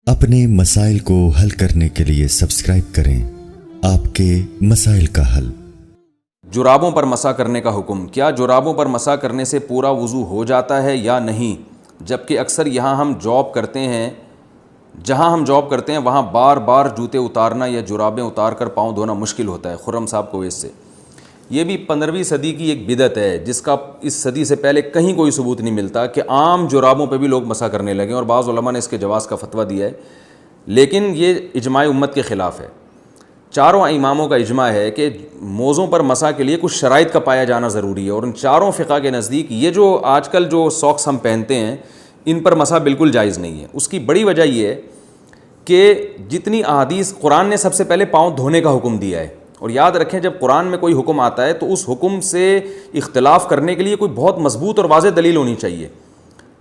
اپنے مسائل کو حل کرنے کے لیے سبسکرائب کریں آپ کے مسائل کا حل۔ جرابوں پر مسح کرنے کا حکم۔ کیا جرابوں پر مسح کرنے سے پورا وضو ہو جاتا ہے یا نہیں؟ جبکہ اکثر جہاں ہم جاب کرتے ہیں وہاں بار بار جوتے اتارنا یا جرابیں اتار کر پاؤں دھونا مشکل ہوتا ہے۔ خرم صاحب کویت سے۔ یہ بھی 15ویں صدی کی ایک بدعت ہے جس کا اس صدی سے پہلے کہیں کوئی ثبوت نہیں ملتا کہ عام جرابوں پہ بھی لوگ مسح کرنے لگے، اور بعض علماء نے اس کے جواز کا فتویٰ دیا ہے، لیکن یہ اجماع امت کے خلاف ہے۔ چاروں اماموں کا اجماع ہے کہ موزوں پر مسح کے لیے کچھ شرائط کا پایا جانا ضروری ہے، اور ان چاروں فقہ کے نزدیک یہ جو آج کل جو ساکس ہم پہنتے ہیں ان پر مسح بالکل جائز نہیں ہے۔ اس کی بڑی وجہ یہ ہے کہ جتنی احادیث، قرآن نے سب سے پہلے پاؤں دھونے کا حکم دیا ہے، اور یاد رکھیں جب قرآن میں کوئی حکم آتا ہے تو اس حکم سے اختلاف کرنے کے لیے کوئی بہت مضبوط اور واضح دلیل ہونی چاہیے۔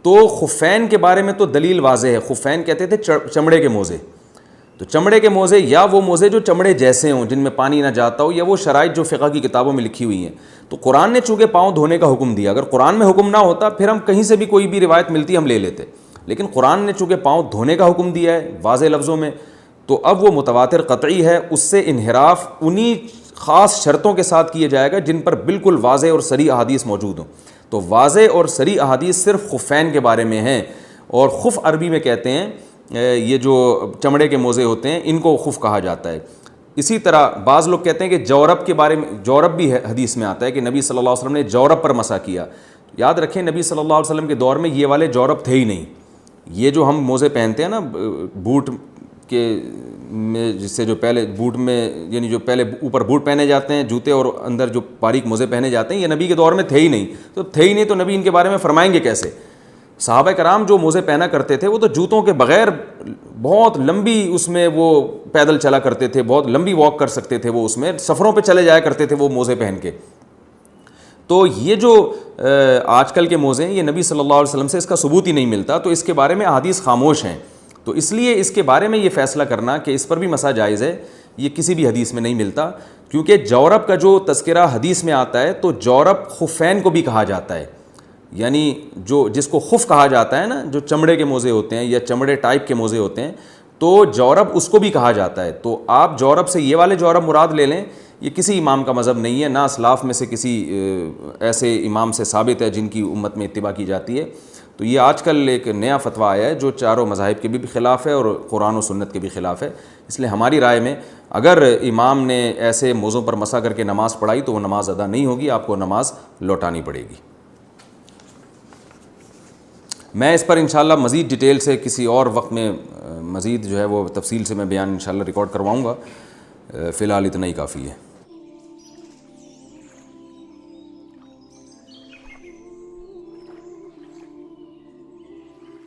تو خفین کے بارے میں تو دلیل واضح ہے۔ خفین کہتے تھے چمڑے کے موزے، تو چمڑے کے موزے یا وہ موزے جو چمڑے جیسے ہوں جن میں پانی نہ جاتا ہو، یا وہ شرائط جو فقہ کی کتابوں میں لکھی ہوئی ہیں۔ تو قرآن نے چونکہ پاؤں دھونے کا حکم دیا، اگر قرآن میں حکم نہ ہوتا پھر ہم کہیں سے بھی کوئی بھی روایت ملتی ہم لے لیتے، لیکن قرآن نے چونکہ پاؤں دھونے کا حکم دیا ہے واضح لفظوں میں، تو اب وہ متواتر قطعی ہے، اس سے انحراف انہی خاص شرطوں کے ساتھ کیا جائے گا جن پر بالکل واضح اور صریح احادیث موجود ہوں۔ تو واضح اور صریح احادیث صرف خفین کے بارے میں ہیں، اور خف عربی میں کہتے ہیں یہ جو چمڑے کے موزے ہوتے ہیں ان کو خف کہا جاتا ہے۔ اسی طرح بعض لوگ کہتے ہیں کہ جورب کے بارے میں، جورب بھی حدیث میں آتا ہے کہ نبی صلی اللہ علیہ وسلم نے جورب پر مسح کیا۔ یاد رکھیں نبی صلی اللہ علیہ وسلم کے دور میں یہ والے جورب تھے ہی نہیں۔ یہ جو ہم موزے پہنتے ہیں نا بوٹ کے میں، جس سے جو پہلے بوٹ میں یعنی جو پہلے اوپر بوٹ پہنے جاتے ہیں جوتے اور اندر جو باریک موزے پہنے جاتے ہیں، یہ نبی کے دور میں تھے ہی نہیں۔ تو تھے ہی نہیں تو نبی ان کے بارے میں فرمائیں گے کیسے؟ صحابہ کرام جو موزے پہنا کرتے تھے وہ تو جوتوں کے بغیر بہت لمبی اس میں وہ پیدل چلا کرتے تھے، بہت لمبی واک کر سکتے تھے، وہ اس میں سفروں پہ چلے جایا کرتے تھے وہ موزے پہن کے۔ تو یہ جو آج کل کے موزے ہیں یہ نبی صلی اللہ علیہ وسلم سے اس کا ثبوت ہی نہیں ملتا، تو اس کے بارے میں احادیث خاموش ہیں۔ تو اس لیے اس کے بارے میں یہ فیصلہ کرنا کہ اس پر بھی مسح جائز ہے یہ کسی بھی حدیث میں نہیں ملتا، کیونکہ جورب کا جو تذکرہ حدیث میں آتا ہے تو جورب خفین کو بھی کہا جاتا ہے، یعنی جو جس کو خف کہا جاتا ہے نا، جو چمڑے کے موزے ہوتے ہیں یا چمڑے ٹائپ کے موزے ہوتے ہیں، تو جورب اس کو بھی کہا جاتا ہے۔ تو آپ جورب سے یہ والے جورب مراد لے لیں، یہ کسی امام کا مذہب نہیں ہے، نہ اسلاف میں سے کسی ایسے امام سے ثابت ہے جن کی امت میں اتباع کی جاتی ہے۔ تو یہ آج کل ایک نیا فتویٰ آیا ہے جو چاروں مذاہب کے بھی خلاف ہے اور قرآن و سنت کے بھی خلاف ہے۔ اس لیے ہماری رائے میں اگر امام نے ایسے موضوع پر مسح کر کے نماز پڑھائی تو وہ نماز ادا نہیں ہوگی، آپ کو نماز لوٹانی پڑے گی۔ میں اس پر انشاءاللہ مزید ڈیٹیل سے کسی اور وقت میں مزید جو ہے وہ تفصیل سے میں بیان انشاءاللہ ریکارڈ کرواؤں گا، فی الحال اتنا ہی کافی ہے۔